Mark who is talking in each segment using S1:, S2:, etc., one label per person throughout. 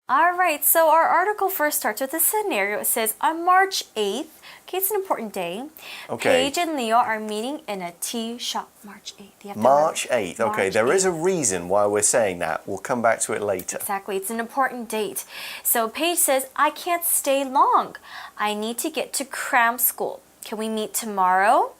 S1: All right, so our article first starts with a scenario. It says, on March 8th, okay, it's an important day.
S2: Okay.
S1: Paige and Leo are meeting in a tea shop. March 8th.
S2: March 8th. Okay,
S1: March
S2: there
S1: 8th.
S2: is a reason why we're saying that. We'll come back to it later.
S1: Exactly, it's an important date. So Paige says, I can't stay long. I need to get to cram school. Can we meet tomorrow?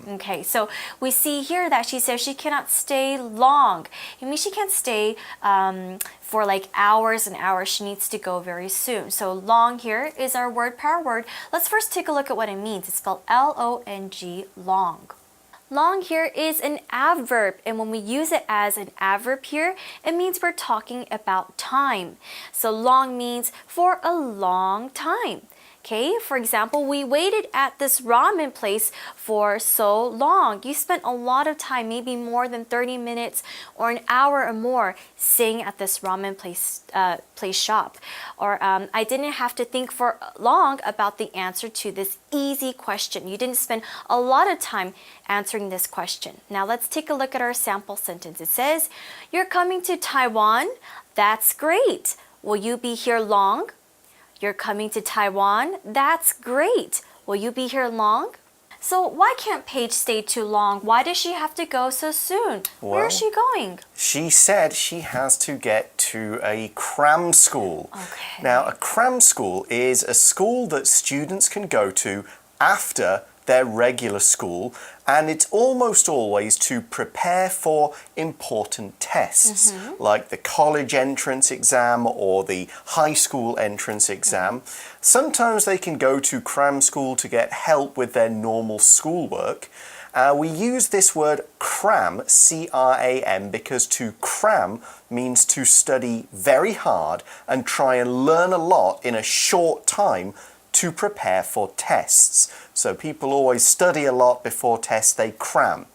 S1: Okay, so we see here that she says she cannot stay long. It means she can't stay for like hours and hours. She needs to go very soon. So long here is our word power word. Let's first take a look at what it means. It's spelled L-O-N-G, long. Long here is an adverb, and when we use it as an adverb here, it means we're talking about time. So long means for a long time. Okay, for example, we waited at this ramen place for so long. You spent a lot of time, maybe more than 30 minutes or an hour or more sitting at this ramen place shop. Or I didn't have to think for long about the answer to this easy question. You didn't spend a lot of time answering this question. Now let's take a look at our sample sentence. It says, you're coming to Taiwan? That's great. Will you be here long? You're coming to Taiwan? That's great. Will you be here long? So why can't Paige stay too long? Why does she have to go so soon? Where is she going?
S2: She said she has to get to a cram school.
S1: Okay.
S2: Now, a cram school is a school that students can go to after their regular school, and it's almost always to prepare for important tests, like the college entrance exam or the high school entrance exam. Sometimes they can go to cram school to get help with their normal schoolwork. We use this word cram, C-R-A-M, because to cram means to study very hard and try and learn a lot in a short time to prepare for tests. So people always study a lot before tests, they cram.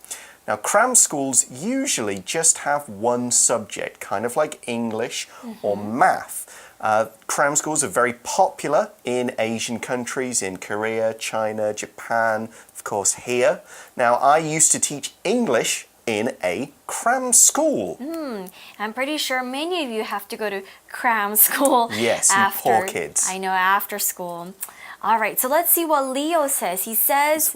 S2: Now, cram schools usually just have one subject, kind of like English or math. Cram schools are very popular in Asian countries, in Korea, China, Japan, of course here. Now, I used to teach English in a cram school.
S1: I'm pretty sure many of you have to go to cram school.
S2: Yes, you poor kids.
S1: I know, after school. All right, so let's see what Leo says. He says,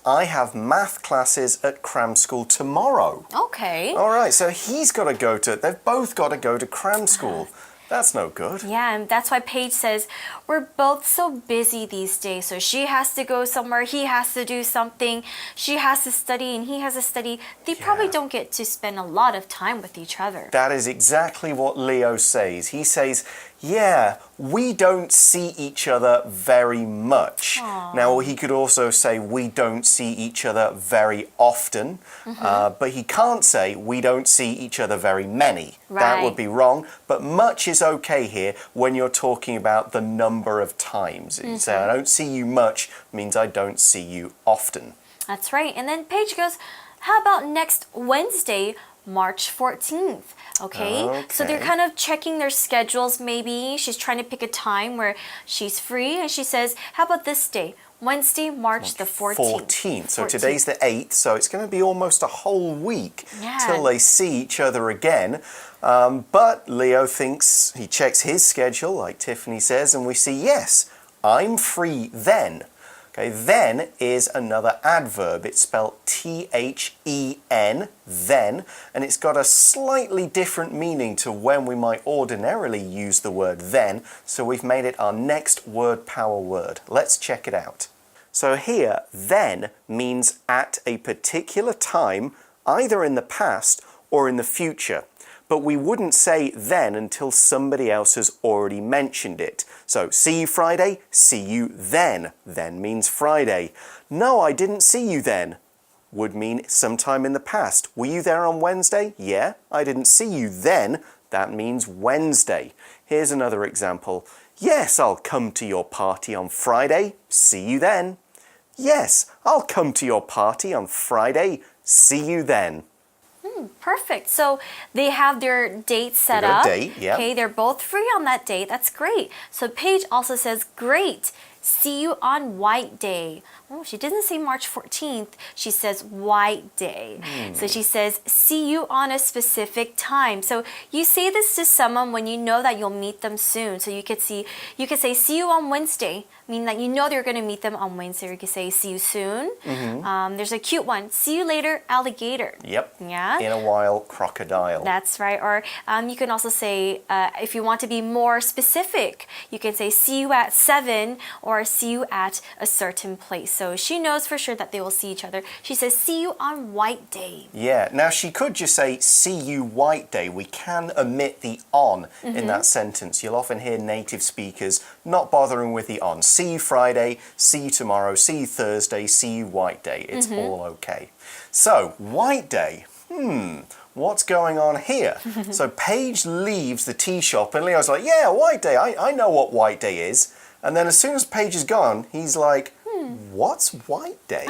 S2: I have math classes at cram school tomorrow.
S1: Okay.
S2: All right, so they've both got to go to cram school. That's no good.
S1: Yeah, and that's why Paige says, we're both so busy these days. So she has to go somewhere, he has to do something, she has to study, and he has to study. They probably don't get to spend a lot of time with each other.
S2: That is exactly what Leo says. He says, yeah, we don't see each other very much. Now, he could also say we don't see each other very often, but he can't say we don't see each other very many.
S1: Right.
S2: That would be wrong, but much is okay here when you're talking about the number of times. You say, I don't see you much means I don't see you often.
S1: That's right. And then Paige goes, how about next Wednesday, March 14th? Okay, so they're kind of checking their schedules maybe. She's trying to pick a time where she's free, and she says, how about this day? Wednesday, March the 14th.
S2: So today's the 8th, so it's going to be almost a whole week till they see each other again. But Leo thinks, he checks his schedule, like Tiffany says, and we see, yes, I'm free then. Okay, then is another adverb. It's spelled T-H-E-N, then, and it's got a slightly different meaning to when we might ordinarily use the word then, so we've made it our next word power word. Let's check it out. So here, then means at a particular time, either in the past or in the future. But we wouldn't say then until somebody else has already mentioned it. So, see you Friday, see you then. Then means Friday. No, I didn't see you then. Would mean sometime in the past. Were you there on Wednesday? Yeah, I didn't see you then. That means Wednesday. Here's another example. Yes, I'll come to your party on Friday. See you then. Yes, I'll come to your party on Friday. See you then.
S1: Perfect. So they have their date set up. Okay, they're both free on that date. That's great. So Paige also says, great. See you on White Day. Oh, she doesn't say March 14th. She says White Day. So she says, see you on a specific time. So you say this to someone when you know that you'll meet them soon. So you could say, see you on Wednesday, meaning that you know they're going to meet them on Wednesday. Or you could say, see you soon. There's a cute one. See you later, alligator.
S2: Yep.
S1: Yeah.
S2: In a while, crocodile.
S1: That's right. Or you can also say, if you want to be more specific, you can say, see you at 7 or see you at a certain place. So she knows for sure that they will see each other. She says, see you on White Day.
S2: Yeah. Now, she could just say, see you White Day. We can omit the on in that sentence. You'll often hear native speakers not bothering with the on. See you Friday, see you tomorrow, see you Thursday, see you White Day. It's all okay. So, White Day. What's going on here? So Paige leaves the tea shop and Leo's like, yeah, White Day. I know what White Day is. And then as soon as Paige is gone, he's like, what's White Day?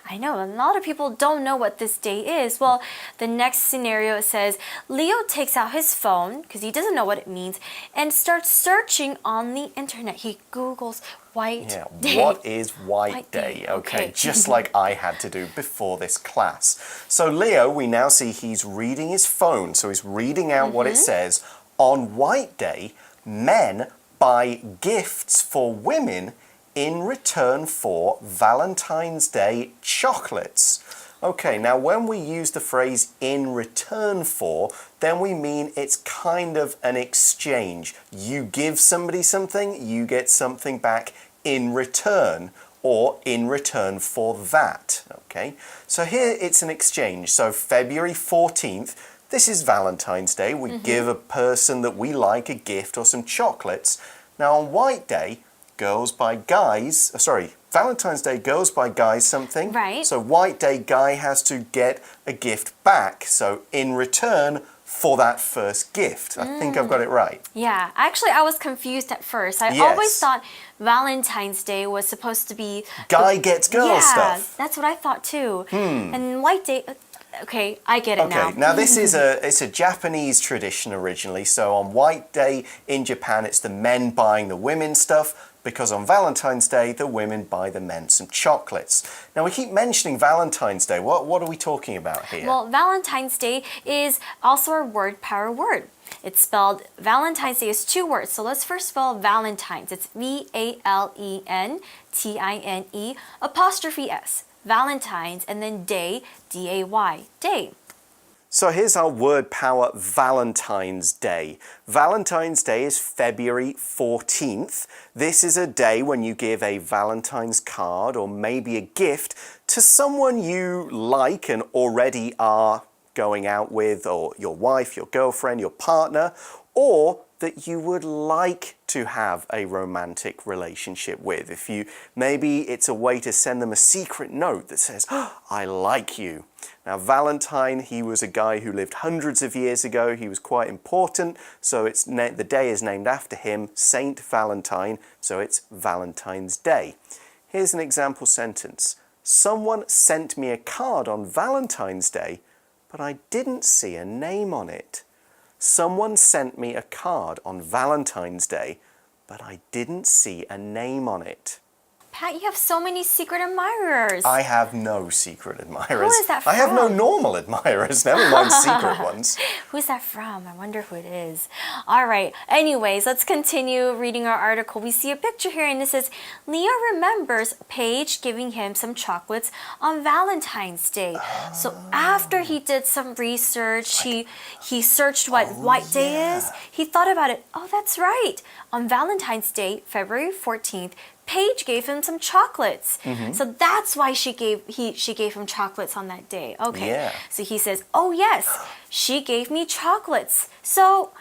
S1: I know, a lot of people don't know what this day is. Well, the next scenario says, Leo takes out his phone, because he doesn't know what it means, and starts searching on the internet. He Googles White Day.
S2: What is White Day? Okay, just like I had to do before this class. So Leo, we now see he's reading his phone. So he's reading out what it says. On White Day, men buy gifts for women in return for Valentine's Day chocolates. Okay, now when we use the phrase in return for, then we mean it's kind of an exchange. You give somebody something, you get something back in return, or in return for that. Okay, so here it's an exchange. So February 14th, this is Valentine's Day. We give a person that we like a gift or some chocolates. Now on White Day, Valentine's Day, girls buy guys something.
S1: Right.
S2: So White Day, guy has to get a gift back. So in return for that first gift. I think I've got it right.
S1: Yeah, actually I was confused at first. I always thought Valentine's Day was supposed to be...
S2: Guy gets girl stuff.
S1: Yeah, that's what I thought too. And White Day... Okay, I get it now.
S2: Okay, now this is a Japanese tradition originally. So on White Day in Japan, it's the men buying the women stuff, because on Valentine's Day, the women buy the men some chocolates. Now we keep mentioning Valentine's Day. What are we talking about here?
S1: Well, Valentine's Day is also a word power word. It's spelled, Valentine's Day is 2 words. So let's first spell Valentine's. It's V-A-L-E-N-T-I-N-E apostrophe S. Valentine's, and then day, D-A-Y, day.
S2: So here's our word power, Valentine's Day. Valentine's Day is February 14th. This is a day when you give a Valentine's card or maybe a gift to someone you like and already are going out with, or your wife, your girlfriend, your partner, or that you would like to have a romantic relationship with. Maybe it's a way to send them a secret note that says, oh, I like you. Now, Valentine, he was a guy who lived hundreds of years ago. He was quite important, so the day is named after him, Saint Valentine, so it's Valentine's Day. Here's an example sentence. Someone sent me a card on Valentine's Day, but I didn't see a name on it. Someone sent me a card on Valentine's Day, but I didn't see a name on it.
S1: Pat, you have so many secret admirers.
S2: I have no secret admirers.
S1: Who is that from?
S2: I have no normal admirers, never mind secret ones.
S1: Who's that from? I wonder who it is. All right. Anyways, let's continue reading our article. We see a picture here and it says, Leo remembers Paige giving him some chocolates on Valentine's Day. So after he did some research, he searched what White Day is. He thought about it. Oh, that's right. On Valentine's Day, February 14th, Paige gave him some chocolates. So that's why she gave him chocolates on that day. Okay.
S2: Yeah.
S1: So he says, oh yes, she gave me chocolates. So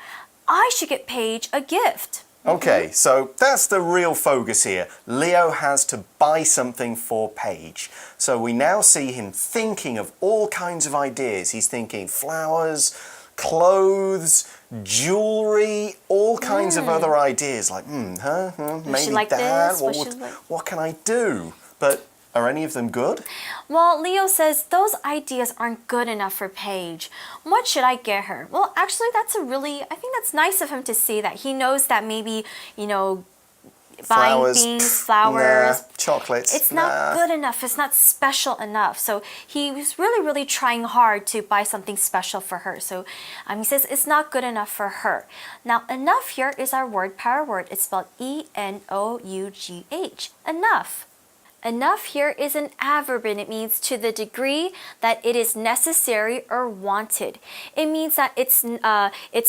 S1: I should get Paige a gift.
S2: Okay, so that's the real focus here. Leo has to buy something for Paige. So we now see him thinking of all kinds of ideas. He's thinking flowers, clothes, jewelry, all kinds of other ideas like, maybe
S1: like
S2: that.
S1: this?
S2: What can I do? But are any of them good?
S1: Well, Leo says those ideas aren't good enough for Paige. What should I get her? Well, actually, I think that's nice of him to say that. He knows that maybe, buying things, flowers.
S2: Nah, chocolates.
S1: It's not good enough. It's not special enough. So he was really, really trying hard to buy something special for her. So he says it's not good enough for her. Now, enough here is our word power word. It's spelled E-N-O-U-G-H. Enough. Enough here is an adverb and it means to the degree that it is necessary or wanted. It means that it's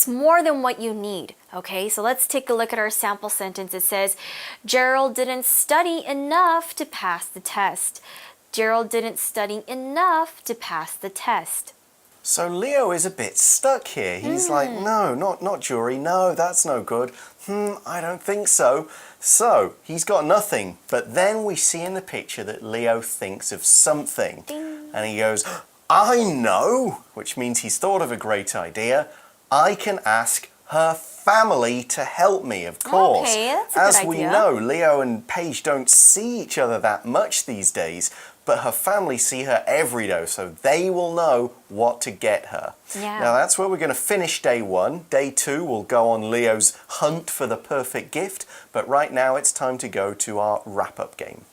S1: more than what you need. Okay, so let's take a look at our sample sentence. It says, Gerald didn't study enough to pass the test. Gerald didn't study enough to pass the test.
S2: So Leo is a bit stuck here. He's like, no, not jury. No, that's no good. I don't think so. So he's got nothing. But then we see in the picture that Leo thinks of something.
S1: Ding.
S2: And he goes, I know, which means he's thought of a great idea. I can ask her family to help me, of course.
S1: Okay, that's a
S2: As
S1: good
S2: we
S1: idea.
S2: know, Leo and Paige don't see each other that much these days, but her family see her every day, so they will know what to get her.
S1: Yeah.
S2: Now that's where we're going to finish day 1. Day 2 will go on Leo's hunt for the perfect gift, but right now it's time to go to our wrap-up game.